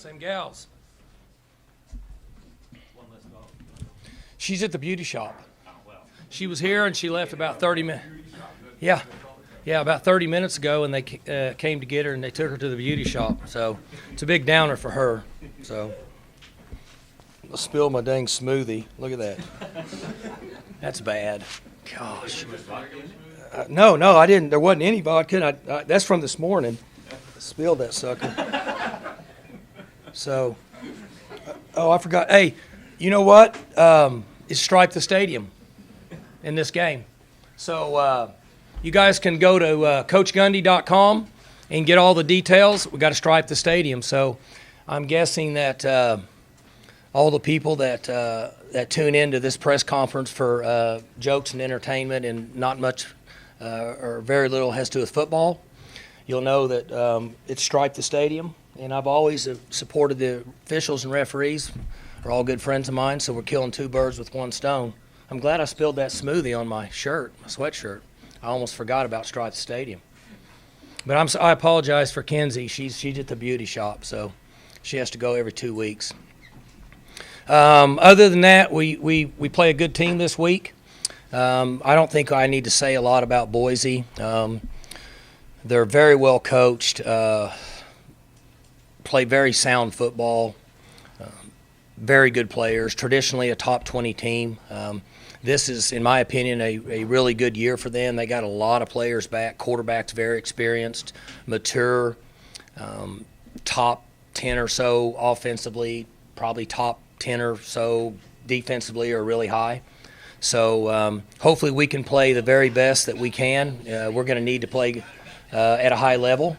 Same gals. She's at the beauty shop. She was here and she left about 30 minutes. Yeah, about 30 minutes ago, and they came to get her and they took her to the beauty shop. So it's a big downer for her. So I spilled my dang smoothie. Look at that. That's bad. Gosh. No, I didn't. There wasn't any vodka. That's from this morning. I spilled that sucker. So, I forgot. Hey, you know what? It's Stripe the Stadium in this game. So you guys can go to CoachGundy.com and get all the details. We got to stripe the stadium. So I'm guessing that all the people that tune into this press conference for jokes and entertainment and not much or very little has to do with football, you'll know that it's Stripe the Stadium. And I've always supported the officials and referees. They're all good friends of mine, so we're killing two birds with one stone. I'm glad I spilled that smoothie on my shirt, my sweatshirt. I almost forgot about Stripe the Stadium. But I apologize for Kenzie. She's at the beauty shop, so she has to go every 2 weeks. Other than that, we play a good team this week. I don't think I need to say a lot about Boise. They're very well coached, play very sound football, very good players, traditionally a top 20 team. This is, in my opinion, a really good year for them. They got a lot of players back. Quarterback's very experienced, mature, top 10 or so offensively, probably top 10 or so defensively are really high. So hopefully we can play the very best that we can. We're going to need to play at a high level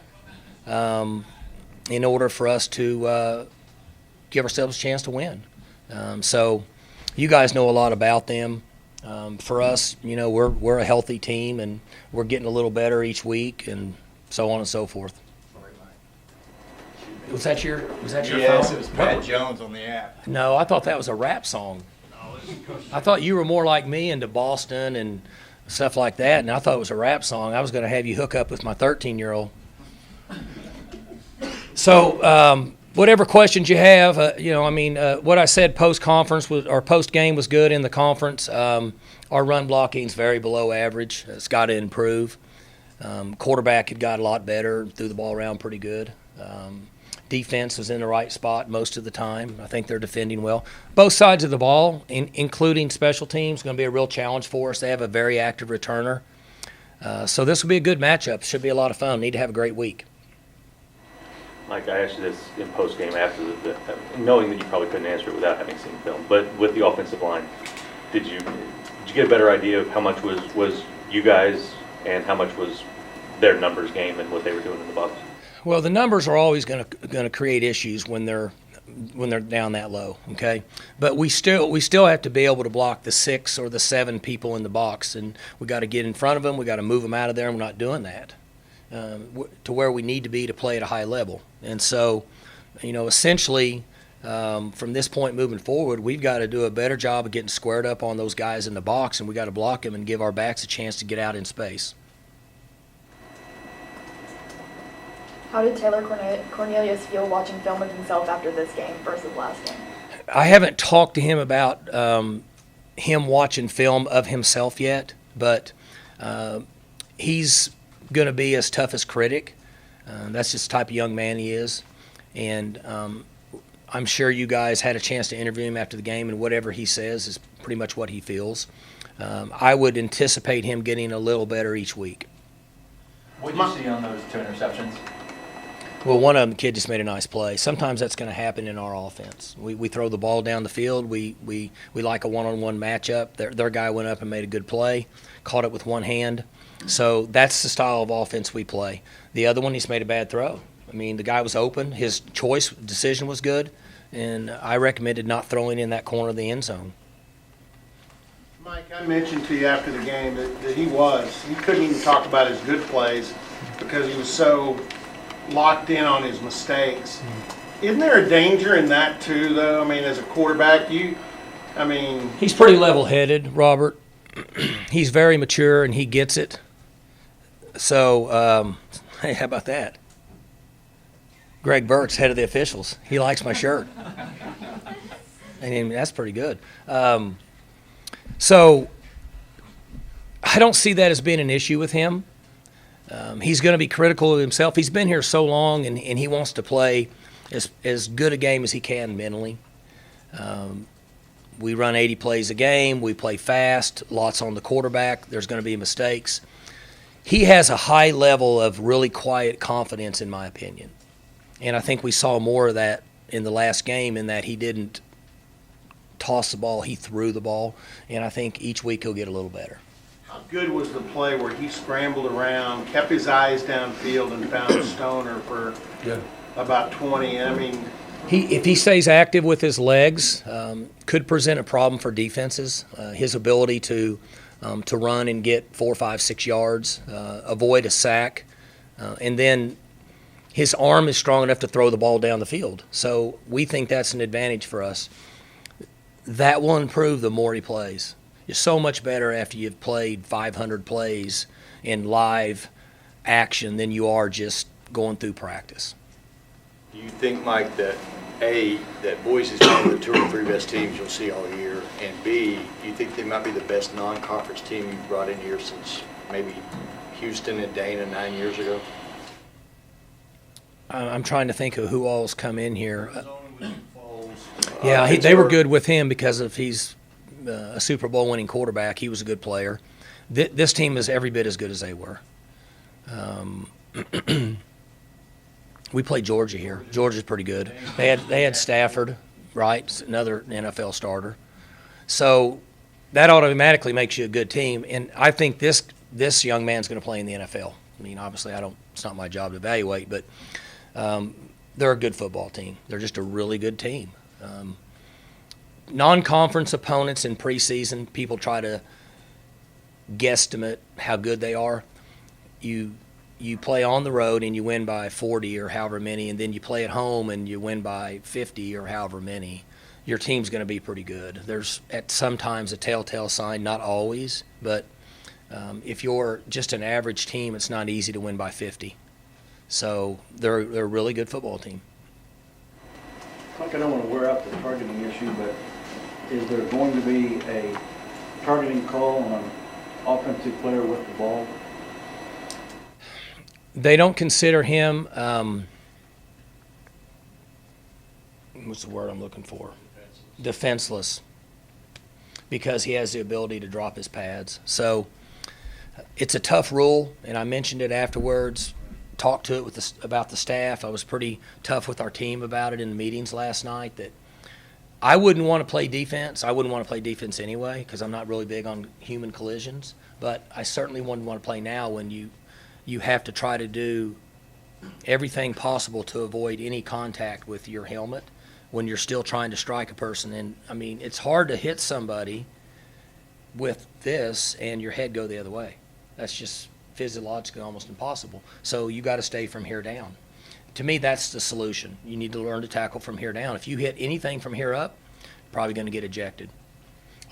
in order for us to give ourselves a chance to win. So you guys know a lot about them. For us, we're a healthy team, and we're getting a little better each week, and so on and so forth. Was that your phone? Yes, it was Pat Jones on the app. No, I thought that was a rap song. I thought you were more like me into Boston and stuff like that, and I thought it was a rap song. I was going to have you hook up with my 13-year-old. So whatever questions you have, what I said post-conference or post-game was good in the conference. Our run blocking is very below average. It's got to improve. Quarterback had got a lot better, threw the ball around pretty good. Defense was in the right spot most of the time. I think they're defending well. Both sides of the ball, including special teams, going to be a real challenge for us. They have a very active returner. So this will be a good matchup. Should be a lot of fun. Need to have a great week. Mike, I asked you this in post-game after knowing that you probably couldn't answer it without having seen film, but with the offensive line, did you get a better idea of how much was you guys and how much was their numbers game and what they were doing in the box? Well, the numbers are always going to create issues when they're down that low, okay? But we still have to be able to block the 6 or the 7 people in the box, and we got to get in front of them. We got to move them out of there, and we're not doing that to where we need to be to play at a high level. And so, essentially, from this point moving forward, we've got to do a better job of getting squared up on those guys in the box, and we got to block them and give our backs a chance to get out in space. How did Taylor Cornelius feel watching film of himself after this game versus last game? I haven't talked to him about him watching film of himself yet, but he's going to be his toughest critic. That's just the type of young man he is. And I'm sure you guys had a chance to interview him after the game, and whatever he says is pretty much what he feels. I would anticipate him getting a little better each week. What did you see on those 2 interceptions? Well, one of them, the kid just made a nice play. Sometimes that's going to happen in our offense. We throw the ball down the field. We like a one-on-one matchup. Their guy went up and made a good play, caught it with one hand. So that's the style of offense we play. The other one, he's made a bad throw. I mean, the guy was open. His decision was good, and I recommended not throwing in that corner of the end zone. Mike, I mentioned to you after the game that he couldn't even talk about his good plays because he was so locked in on his mistakes. Isn't there a danger in that too, though? I mean, as a quarterback, he's pretty level-headed, Robert. He's very mature, and he gets it. So, hey, how about that? Greg Burke's head of the officials. He likes my shirt. And that's pretty good. So I don't see that as being an issue with him. He's going to be critical of himself. He's been here so long, and he wants to play as good a game as he can mentally. We run 80 plays a game. We play fast, lots on the quarterback. There's going to be mistakes. He has a high level of really quiet confidence, in my opinion. And I think we saw more of that in the last game in that he didn't toss the ball, he threw the ball. And I think each week he'll get a little better. How good was the play where he scrambled around, kept his eyes downfield, and found Stoner for about 20? I mean, if he stays active with his legs, could present a problem for defenses. His ability to run and get 4, 5, 6 yards, avoid a sack, and then his arm is strong enough to throw the ball down the field. So we think that's an advantage for us. That will improve the more he plays. You're so much better after you've played 500 plays in live action than you are just going through practice. Do you think, Mike, that that Boise is one of the 2 or 3 best teams you'll see all year, and B, do you think they might be the best non-conference team you've brought in here since maybe Houston and Dana 9 years ago? I'm trying to think of who all's come in here. Yeah, They were good with him because of he's a Super Bowl winning quarterback. He was a good player. This team is every bit as good as they were. We played Georgia here. Georgia's pretty good. They had Stafford, right? Another NFL starter. So that automatically makes you a good team. And I think this young man's going to play in the NFL. I mean, obviously, it's not my job to evaluate, but they're a good football team. They're just a really good team. Non-conference opponents in preseason, people try to guesstimate how good they are. You play on the road and you win by 40 or however many, and then you play at home and you win by 50 or however many. Your team's going to be pretty good. There's at sometimes a telltale sign, not always, but if you're just an average team, it's not easy to win by 50. So they're a really good football team. Mike, I don't want to wear out the targeting issue, but is there going to be a targeting call on an offensive player with the ball? They don't consider him, what's the word I'm looking for? Defenseless. Because he has the ability to drop his pads. So it's a tough rule, and I mentioned it afterwards. Talked to it about the staff. I was pretty tough with our team about it in the meetings last night that I wouldn't want to play defense. I wouldn't want to play defense anyway because I'm not really big on human collisions. But I certainly wouldn't want to play now when you have to try to do everything possible to avoid any contact with your helmet when you're still trying to strike a person. And, I mean, it's hard to hit somebody with this and your head go the other way. That's just physiologically almost impossible. So you got to stay from here down. To me, that's the solution. You need to learn to tackle from here down. If you hit anything from here up, probably going to get ejected.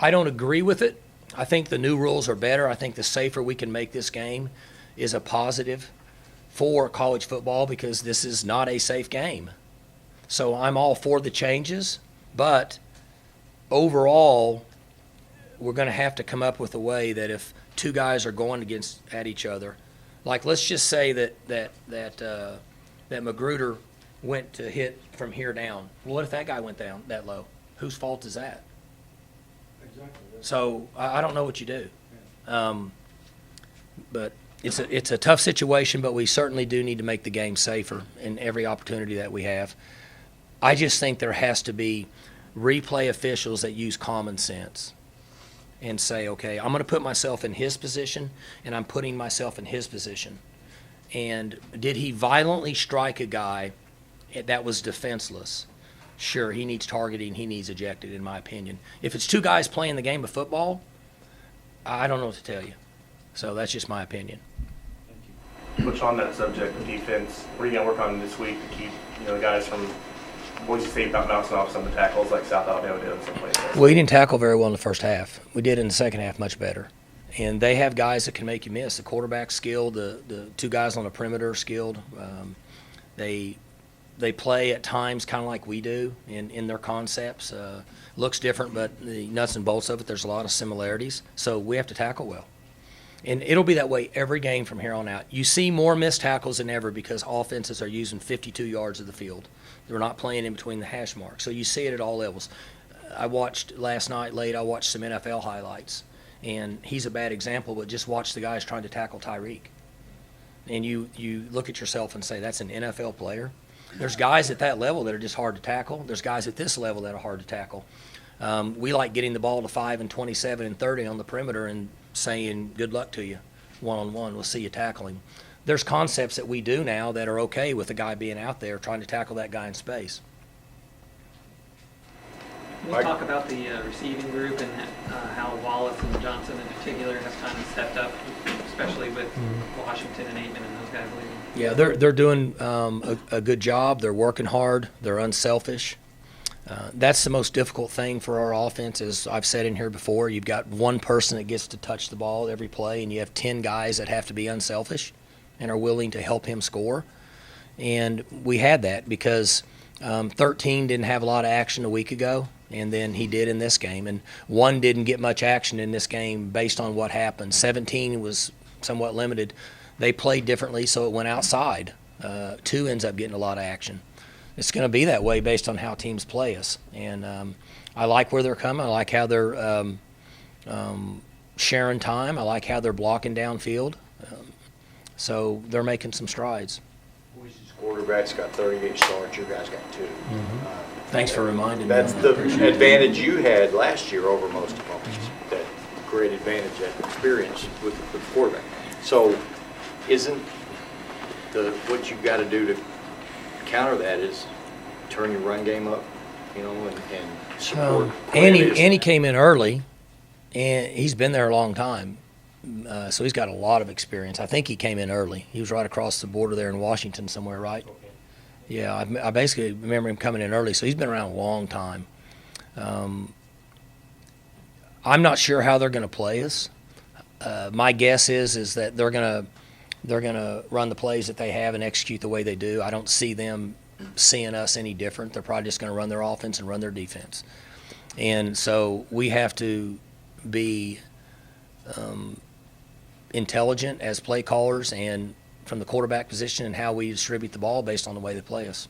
I don't agree with it. I think the new rules are better. I think the safer we can make this game is a positive for college football because this is not a safe game. So I'm all for the changes, but overall, we're going to have to come up with a way that if two guys are going at each other, like let's just say that Magruder went to hit from here down. Well, what if that guy went down that low? Whose fault is that? Exactly. So I don't know what you do, but it's a tough situation. But we certainly do need to make the game safer in every opportunity that we have. I just think there has to be replay officials that use common sense and say, okay, I'm going to put myself in his position, and I'm putting myself in his position. And did he violently strike a guy that was defenseless? Sure, he needs targeting, he needs ejected, in my opinion. If it's two guys playing the game of football, I don't know what to tell you. So that's just my opinion. Which on that subject of defense, what are you going to work on this week to keep the guys from Boise St not bouncing off some of the tackles like South Alabama did in some places? We didn't tackle very well in the first half. We did in the second half much better. And they have guys that can make you miss. The quarterback's skilled. The two guys on the perimeter are skilled. They they play at times kind of like we do in their concepts. Looks different, but the nuts and bolts of it, there's a lot of similarities. So we have to tackle well. And it'll be that way every game from here on out. You see more missed tackles than ever because offenses are using 52 yards of the field. They're not playing in between the hash marks. So you see it at all levels. I watched last night late, I watched some NFL highlights. And he's a bad example, but just watch the guys trying to tackle Tyreek. And you look at yourself and say, that's an NFL player. There's guys at that level that are just hard to tackle. There's guys at this level that are hard to tackle. We like getting the ball to 5 and 27 and 30 on the perimeter and saying, good luck to you, one-on-one, we'll see you tackling. There's concepts that we do now that are okay with a guy being out there trying to tackle that guy in space. We'll talk about the receiving group and how Wallace and Johnson in particular have kind of stepped up, especially with Washington and Aitman and those guys leaving. Yeah, they're doing a good job. They're working hard. They're unselfish. That's the most difficult thing for our offense, as I've said in here before. You've got one person that gets to touch the ball every play, and you have 10 guys that have to be unselfish and are willing to help him score. And we had that because 13 didn't have a lot of action a week ago, and then he did in this game. And 1 didn't get much action in this game based on what happened. 17 was somewhat limited. They played differently, so it went outside. 2 ends up getting a lot of action. It's going to be that way based on how teams play us. And I like where they're coming. I like how they're sharing time. I like how they're blocking downfield. So they're making some strides. Boise's quarterback's got 38 starts. Your guys got 2. Thanks for reminding me. That's the advantage you had last year over most opponents. That great advantage, that experience with the quarterback. So isn't what you've got to do to counter that is turn your run game up, and support. Andy came in early, and he's been there a long time, so he's got a lot of experience. I think he came in early. He was right across the border there in Washington somewhere, right? Okay. Yeah, I basically remember him coming in early, so he's been around a long time. I'm not sure how they're going to play us. My guess is that they're going to run the plays that they have and execute the way they do. I don't see them seeing us any different. They're probably just going to run their offense and run their defense. And so we have to be intelligent as play callers and from the quarterback position and how we distribute the ball based on the way they play us.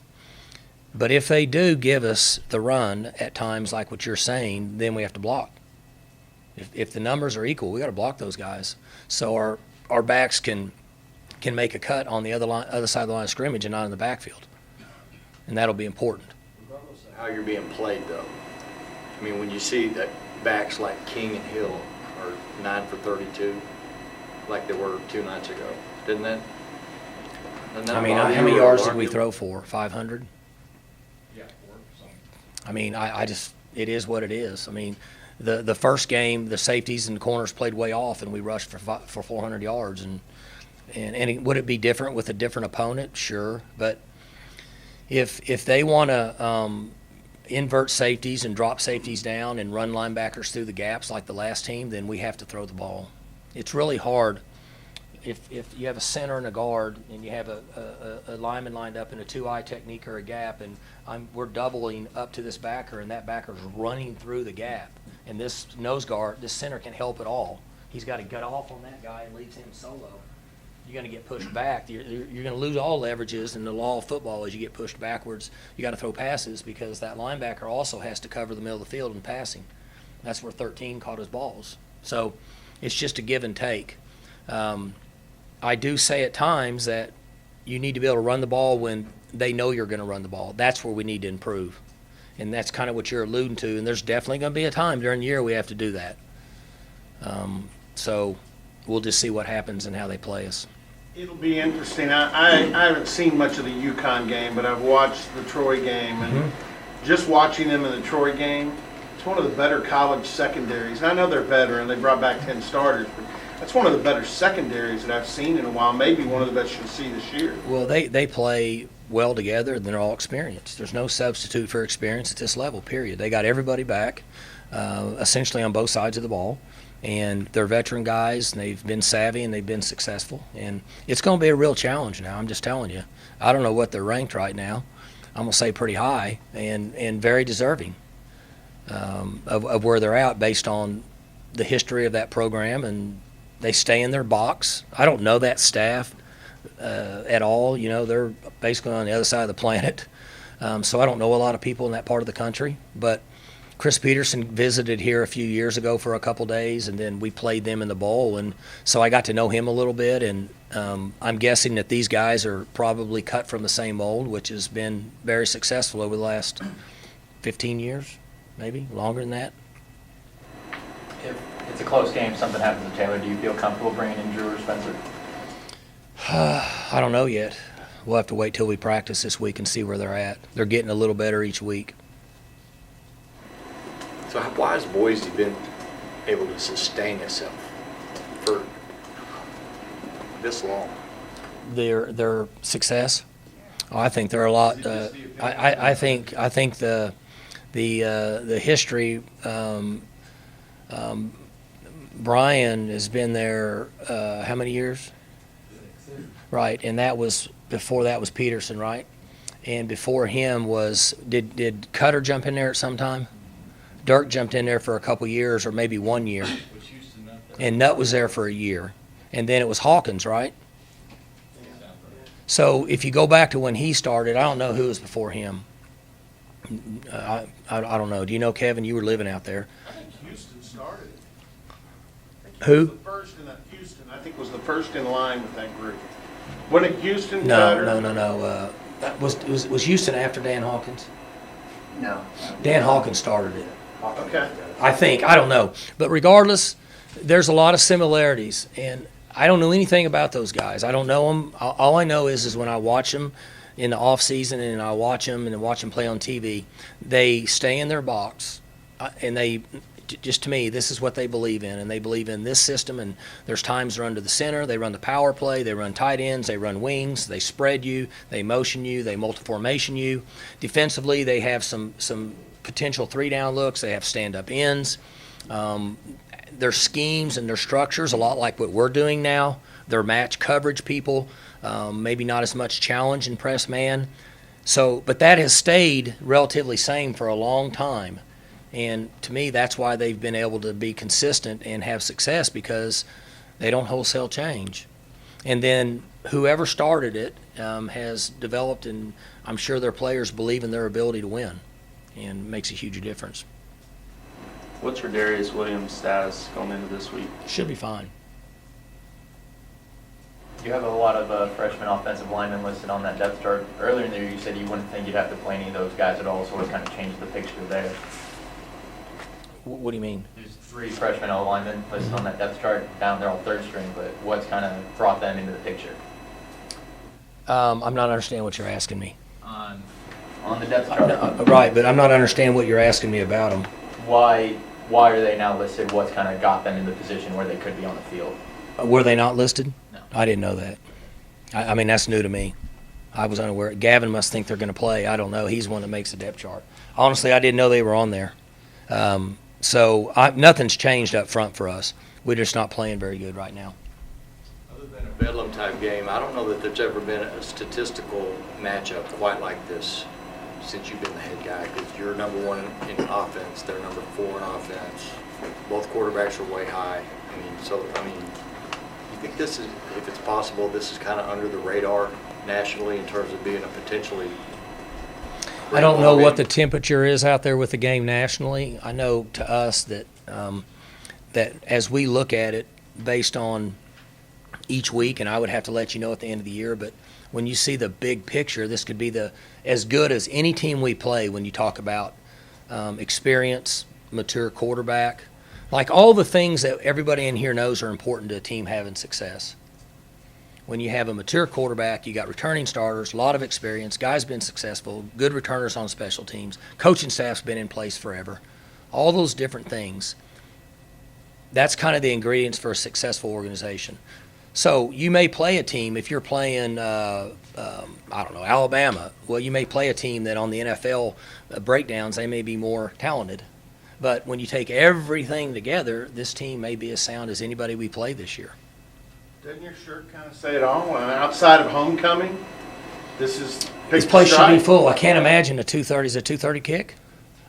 But if they do give us the run at times like what you're saying, then we have to block. If the numbers are equal, we got to block those guys. So our backs can make a cut on the other side of the line of scrimmage and not in the backfield. And that'll be important. Regardless of how you're being played, though, I mean, when you see that backs like King and Hill are 9 for 32, like they were 2 nights ago, didn't that? I mean, how many yards did we throw for? 500? Yeah, 4. I mean, it is what it is. I mean, the first game, the safeties and the corners played way off, and we rushed for 400 yards. And would it be different with a different opponent? Sure. But if they want to invert safeties and drop safeties down and run linebackers through the gaps like the last team, then we have to throw the ball. It's really hard. If you have a center and a guard and you have a lineman lined up in a 2-eye technique or a gap, and we're doubling up to this backer, and that backer's running through the gap, and this nose guard, this center can't help at all. He's got to get off on that guy and leaves him solo. You're going to get pushed back. You're going to lose all leverages, and the law of football is you get pushed backwards. You got to throw passes because that linebacker also has to cover the middle of the field in passing. That's where 13 caught his balls. So it's just a give and take. I do say at times that you need to be able to run the ball when they know you're going to run the ball. That's where we need to improve. And that's kind of what you're alluding to. And there's definitely going to be a time during the year we have to do that. So we'll just see what happens and how they play us. It'll be interesting. I haven't seen much of the UConn game, but I've watched the Troy game. And just watching them in the Troy game, it's one of the better college secondaries. And I know they're veteran. They brought back 10 starters. But that's one of the better secondaries that I've seen in a while, maybe one of the best you'll see this year. Well, they play well together, and they're all experienced. There's no substitute for experience at this level, period. They got everybody back, essentially on both sides of the ball, and they're veteran guys, and they've been savvy, and they've been successful. And it's going to be a real challenge now, I'm just telling you. I don't know what they're ranked right now, I'm going to say pretty high and very deserving of where they're at based on the history of that program, and they stay in their box. I don't know that staff at all. You know, they're basically on the other side of the planet. So I don't know a lot of people in that part of the country. But Chris Peterson visited here a few years ago for a couple days, and then we played them in the bowl. And so I got to know him a little bit, and I'm guessing that these guys are probably cut from the same mold, which has been very successful over the last 15 years, maybe longer than that. If it's a close game, something happens to Taylor, do you feel comfortable bringing in Drew or Spencer? I don't know yet. We'll have to wait till we practice this week and see where they're at. They're getting a little better each week. So why has Boise been able to sustain itself for this long? Their success. Oh, I think they're a lot. I think the history. Brian has been there how many years? Right, and that was before that was Peterson, right? And before him was did Cutter jump in there at some time? Dirk jumped in there for a couple years or maybe 1 year. And Nutt was there for a year. And then it was Hawkins, right? So if you go back to when he started, I don't know who was before him. I don't know. Do you know, Kevin? You were living out there. I think Houston started it. Who? The first in Houston, I think, was the first in line with that group. Wasn't it Houston? No. Was Houston after Dan Hawkins? No. Dan Hawkins started it. Okay. I think. I don't know. But regardless, there's a lot of similarities. And I don't know anything about those guys. I don't know them. All I know is when I watch them in the off season and I watch them play on TV, they stay in their box, and they just, to me, this is what they believe in, and they believe in this system. And there's times they run to the center, they run the power play, they run tight ends, they run wings, they spread you, they motion you, they multi-formation you. Defensively, they have some potential three-down looks. They have stand-up ends. Their schemes and their structures, a lot like what we're doing now. Their match coverage people, maybe not as much challenge in press man. So, but that has stayed relatively same for a long time. And to me, that's why they've been able to be consistent and have success, because they don't wholesale change. And then whoever started it has developed, and I'm sure their players believe in their ability to win, and makes a huge difference. What's Darius Williams' status going into this week? Should be fine. You have a lot of freshman offensive linemen listed on that depth chart. Earlier in the year, you said you wouldn't think you'd have to play any of those guys at all, so what kind of changed the picture there? What do you mean? There's 3 freshman linemen listed on that depth chart. Down there on third string, but what's kind of brought them into the picture? I'm not understanding what you're asking me. On the depth chart. Right, but I'm not understanding what you're asking me about them. Why are they now listed? What's kind of got them in the position where they could be on the field? Were they not listed? No. I didn't know that. I mean, that's new to me. I was unaware. Gavin must think they're going to play. I don't know. He's one that makes the depth chart. Honestly, I didn't know they were on there. So nothing's changed up front for us. We're just not playing very good right now. Other than a Bedlam type game, I don't know that there's ever been a statistical matchup quite like this since you've been the head guy, because you're number 1 in offense, they're number 4 in offense. Both quarterbacks are way high. You think this is, if it's possible, this is kind of under the radar nationally in terms of being a potentially I don't know what the temperature is out there with the game nationally. I know to us that that as we look at it based on each week, and I would have to let you know at the end of the year, but when you see the big picture, this could be as good as any team we play when you talk about experience, mature quarterback, like all the things that everybody in here knows are important to a team having success. When you have a mature quarterback, you got returning starters, a lot of experience, guys been successful, good returners on special teams, coaching staff's been in place forever, all those different things. That's kind of the ingredients for a successful organization. So you may play a team, if you're playing, Alabama, well, you may play a team that on the NFL breakdowns, they may be more talented. But when you take everything together, this team may be as sound as anybody we play this year. Doesn't your shirt kind of say it all? Outside of homecoming, this is This place should be full. I can't imagine a 2:30. Is it 2:30 kick?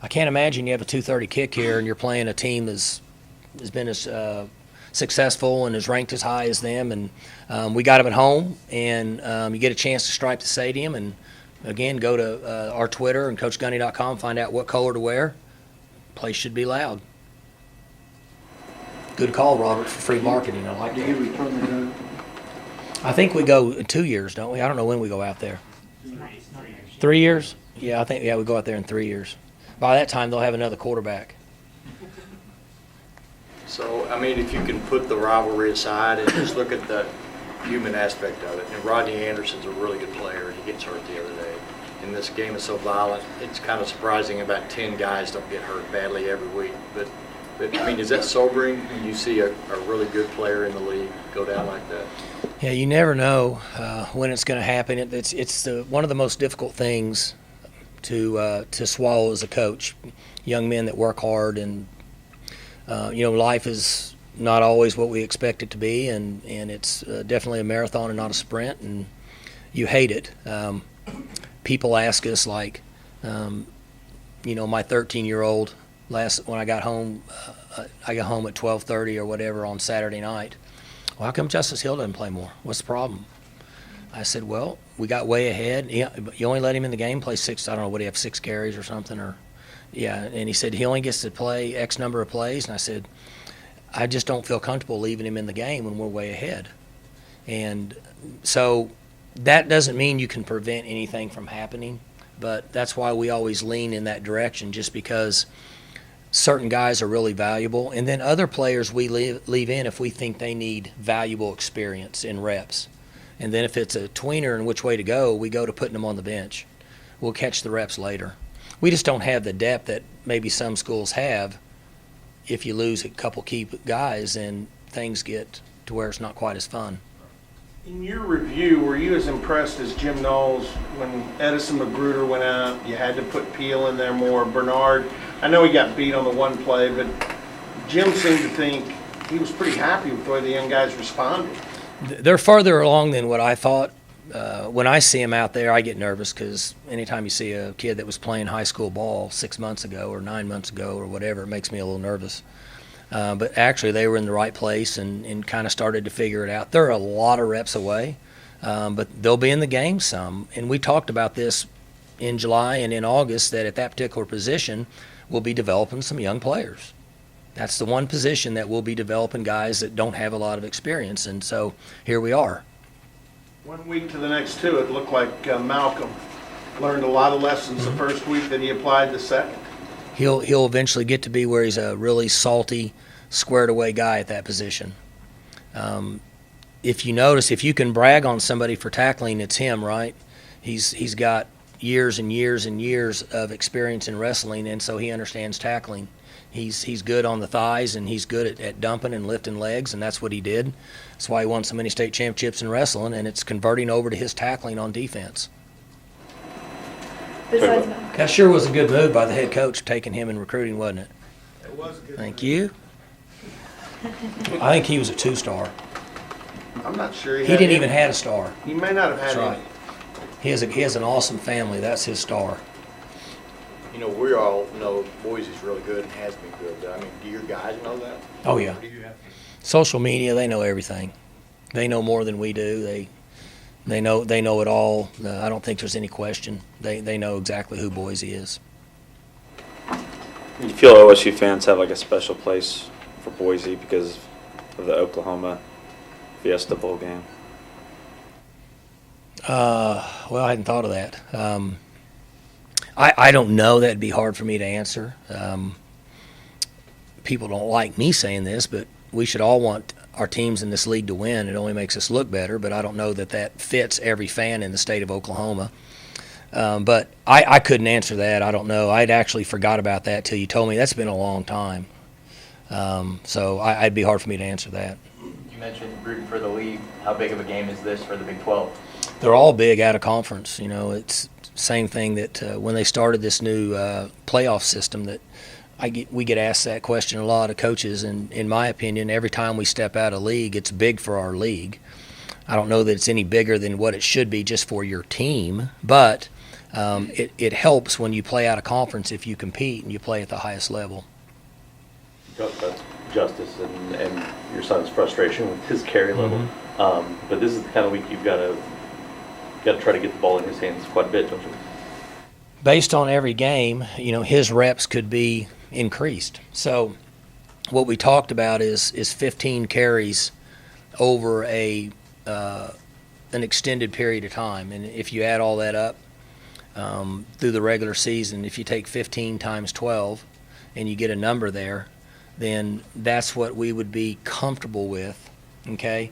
I can't imagine you have a 2:30 kick here and you're playing a team that's has been as successful and is ranked as high as them. And we got them at home, and you get a chance to stripe the stadium. And again, go to our Twitter and CoachGundy.com, find out what color to wear. Place should be loud. Good call, Robert, for free marketing. I like Do you that. return the gun? I think we go in 2 years, don't we? I don't know when we go out there. 3 years? Yeah, I think we go out there in 3 years. By that time, they'll have another quarterback. So, I mean, if you can put the rivalry aside and just look at the human aspect of it, and Rodney Anderson's a really good player, and he gets hurt the other day. And this game is so violent, it's kind of surprising about 10 guys don't get hurt badly every week. But I mean, is that sobering when you see a really good player in the league go down like that? Yeah, you never know when it's going to happen. It's one of the most difficult things to swallow as a coach. Young men that work hard, and life is not always what we expect it to be, and it's definitely a marathon and not a sprint, and you hate it. People ask us, like, my 13-year-old, when I got home at 12:30 or whatever on Saturday night. Well, how come Justice Hill doesn't play more? What's the problem? I said, well, we got way ahead. You only let him in the game, play 6, I don't know, what do you have, 6 carries or something? And he said he only gets to play X number of plays. And I said, I just don't feel comfortable leaving him in the game when we're way ahead. And so that doesn't mean you can prevent anything from happening, but that's why we always lean in that direction, just because certain guys are really valuable. And then other players we leave in if we think they need valuable experience in reps. And then if it's a tweener in which way to go, we go to putting them on the bench. We'll catch the reps later. We just don't have the depth that maybe some schools have. If you lose a couple key guys, and things get to where it's not quite as fun. In your review, were you as impressed as Jim Knowles when Edison Magruder went out? You had to put Peel in there more. Bernard, I know he got beat on the one play, but Jim seemed to think he was pretty happy with the way the young guys responded. They're farther along than what I thought. When I see them out there, I get nervous because anytime you see a kid that was playing high school ball 6 months ago or 9 months ago or whatever, it makes me a little nervous. But actually, they were in the right place and kind of started to figure it out. They're a lot of reps away, but they'll be in the game some. And we talked about this in July and in August, that at that particular position, we'll be developing some young players. That's the one position that we'll be developing guys that don't have a lot of experience. And so here we are. 1 week to the next 2, it looked like Malcolm learned a lot of lessons the first week that he applied the second. He'll eventually get to be where he's a really salty, squared-away guy at that position. If you notice, if you can brag on somebody for tackling, it's him, right? He's got years and years and years of experience in wrestling, and so he understands tackling. He's good on the thighs, and he's good at dumping and lifting legs, and that's what he did. That's why he won so many state championships in wrestling, and it's converting over to his tackling on defense. Besides That sure was a good move by the head coach, taking him and recruiting, wasn't it? It was a good Thank move. you. I think he was a 2-star. I'm not sure He didn't even have a star. He may not have had That's right. any. He has an awesome family. That's his star. We all know Boise's really good and has been good. I mean, do your guys know that? Oh, yeah. Or do you have to? Social media, they know everything. They know more than we do. They know it all. I don't think there's any question. They know exactly who Boise is. You feel OSU fans have like a special place for Boise because of the Oklahoma Fiesta Bowl game? Well, I hadn't thought of that. I don't know. That'd be hard for me to answer. People don't like me saying this, but we should all want our teams in this league to win. It only makes us look better, but I don't know that fits every fan in the state of Oklahoma. But I couldn't answer that. I don't know. I'd actually forgot about that till you told me. That's been a long time. So it'd be hard for me to answer that. You mentioned rooting for the league. How big of a game is this for the Big 12? They're all big out of conference. It's same thing that when they started this new playoff system that we get asked that question a lot of coaches, and in my opinion, every time we step out of league, it's big for our league. I don't know that it's any bigger than what it should be just for your team, but it helps when you play out of conference if you compete and you play at the highest level. You talked about Justice and your son's frustration with his carry level, but this is the kind of week you've got to try to get the ball in his hands quite a bit, don't you? Based on every game, his reps could be increased. So what we talked about is 15 carries over an extended period of time. And if you add all that up through the regular season, if you take 15 times 12 and you get a number there, then that's what we would be comfortable with, okay,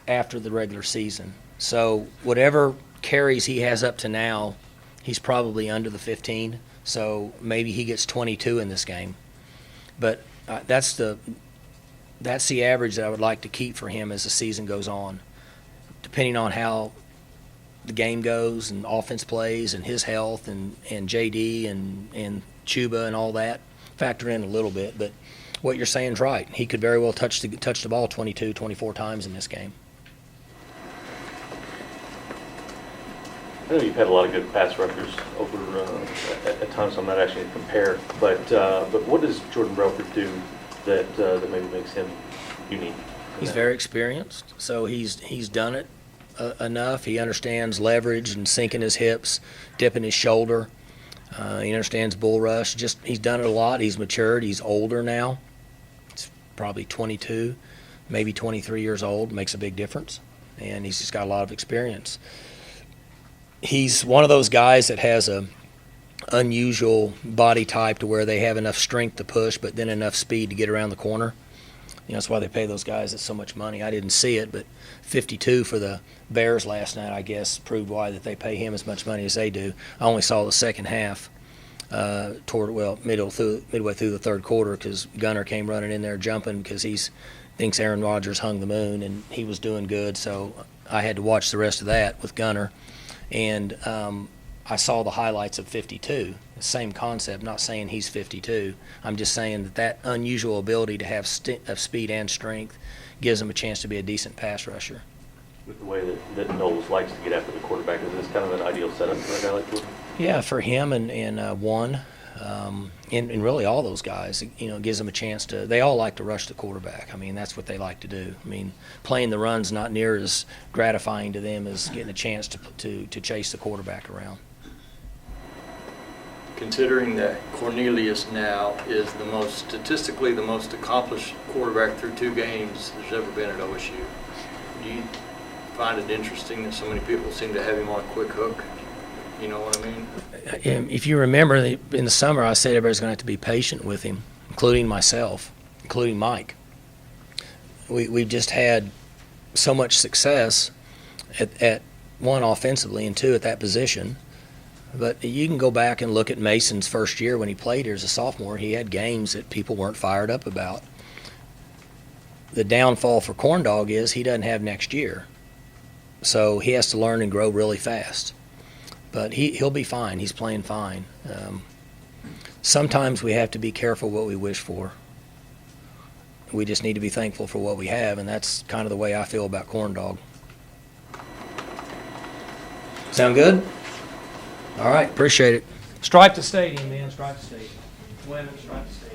after the regular season. So whatever carries he has up to now, he's probably under the 15, so maybe he gets 22 in this game. But that's the average that I would like to keep for him as the season goes on, depending on how the game goes and offense plays and his health and JD and Chuba and all that factor in a little bit. But what you're saying is right. He could very well touch the ball 22, 24 times in this game. I know you've had a lot of good pass rushers over at times, so I'm not actually going to compare. But what does Jordan Belford do that maybe makes him unique? He's very experienced, so he's done it enough. He understands leverage and sinking his hips, dipping his shoulder. He understands bull rush. He's done it a lot. He's matured. He's older now. He's probably 22, maybe 23 years old. Makes a big difference, and he's just got a lot of experience. He's one of those guys that has a unusual body type to where they have enough strength to push, but then enough speed to get around the corner. That's why they pay those guys so much money. I didn't see it, but 52 for the Bears last night, I guess, proved why that they pay him as much money as they do. I only saw the second half midway through the third quarter because Gunner came running in there jumping because he thinks Aaron Rodgers hung the moon, and he was doing good, so I had to watch the rest of that with Gunner. And I saw the highlights of 52. The same concept, not saying he's 52. I'm just saying that unusual ability to have of speed and strength gives him a chance to be a decent pass rusher. With the way that Knowles likes to get after the quarterback, is this kind of an ideal setup for a guy like Jordan? Yeah, for him and one, and really all those guys, it gives them a chance to. They all like to rush the quarterback. I mean, that's what they like to do. I mean, playing the run's not near as gratifying to them as getting a chance to chase the quarterback around. Considering that Cornelius now is statistically the most accomplished quarterback through 2 games there's ever been at OSU, do you find it interesting that so many people seem to have him on a quick hook? You know what I mean? If you remember, in the summer I said everybody's going to have to be patient with him, including myself, including Mike. We've just had so much success at one, offensively, and two, at that position. But you can go back and look at Mason's first year when he played here as a sophomore. He had games that people weren't fired up about. The downfall for Corndog is he doesn't have next year. So he has to learn and grow really fast. But he'll be fine. He's playing fine. Sometimes we have to be careful what we wish for. We just need to be thankful for what we have, and that's kind of the way I feel about Corndog. Sound good? All right, appreciate it. Stripe the stadium, man. Stripe the stadium. Women, stripe the stadium.